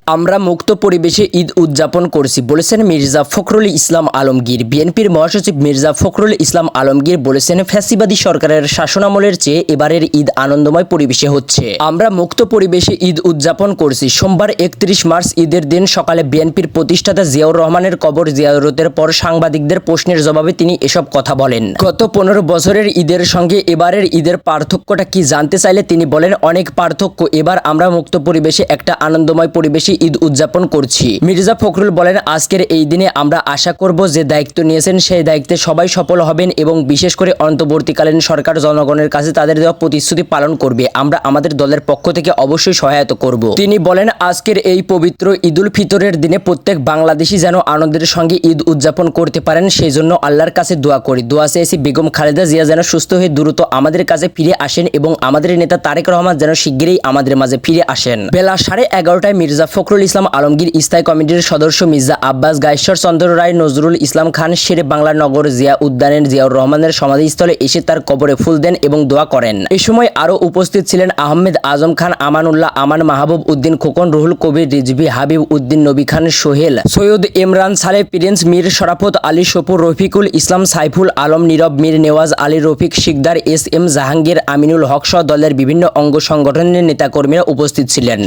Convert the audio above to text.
আমরা মুক্ত পরিবেশে ঈদ উদযাপন করছি বলেছেন মির্জা ফখরুল ইসলাম আলমগীর। বিএনপির মহাসচিব মির্জা ফখরুল ইসলাম আলমগীর বলেছেন, ফ্যাসিবাদী সরকারের শাসনামলের চেয়ে এবারের ঈদ আনন্দময় পরিবেশে হচ্ছে। আমরা মুক্ত পরিবেশে ঈদ উদযাপন করছি। সোমবার 31 মার্চ ঈদের দিন সকালে বিএনপির প্রতিষ্ঠাতা জিয়াউর রহমানের কবর জিয়ারতের পর সাংবাদিকদের প্রশ্নের জবাবে তিনি এসব কথা বলেন। গত 15 বছরের ঈদের সঙ্গে এবারের ঈদের পার্থক্যটা কি জানতে চাইলে তিনি বলেন, অনেক পার্থক্য। এবার আমরা মুক্ত পরিবেশে একটা আনন্দময় পরিবেশে ঈদ উদযাপন করছি। মির্জা ফখরুল বলেন, আজকের এই দিনে আমরা আশা করব যে দায়িত্ব নিয়েছেন সেই দায়িত্বে সবাই সফল হবেন এবং বিশেষ করে অন্তর্বর্তীকালীন সরকার জনগণের কাছে তাদের দেওয়া প্রতিশ্রুতি পালন করবে। আমরা আমাদের দলের পক্ষ থেকে অবশ্যই সহায়তা করব। তিনি বলেন, আজকের এই পবিত্র ঈদুল ফিতরের দিনে প্রত্যেক বাংলাদেশী যেন আনন্দের সঙ্গে ঈদ উদযাপন করতে পারেন সেই জন্য আল্লাহর কাছে দোয়া করি। দোয়া চেয়েছি বেগম খালেদা জিয়া যেন সুস্থ হয়ে দ্রুত আমাদের কাছে ফিরে আসেন এবং আমাদের নেতা তারেক রহমান যেন শিগগিরই আমাদের মাঝে ফিরে আসেন। বেলা 11:30টায় মির্জা ফখরুল ইসলাম আলমগীর স্থায়ী কমিটির সদস্য মির্জা আব্বাস, গায়েশ্বর চন্দ্র রায়, নজরুল ইসলাম খান শেরে বাংলা নগর জিয়া উদ্যানের জিয়াউর রহমানের সমাধিস্থলে এসে তার কবরে ফুল দেন এবং দোয়া করেন। এ সময় আরও উপস্থিত ছিলেন আহমেদ আজম খান, আমানুল্লাহ আমান, মাহবুব উদ্দিন খোকন, রুহুল কবির রিজভী, হাবিব উদ্দিন, নবী খান সোহেল, সৈয়দ ইমরান সালেহ, প্রিন্স মীর শরাফত আলী সপুর, রফিকুল ইসলাম, সাইফুল আলম, নীরব, মীর নেওয়াজ আলী, রফিক শিকদার, এস এম জাহাঙ্গীর, আমিনুল হক সহ দলের বিভিন্ন অঙ্গ সংগঠনের নেতাকর্মীরা উপস্থিত ছিলেন।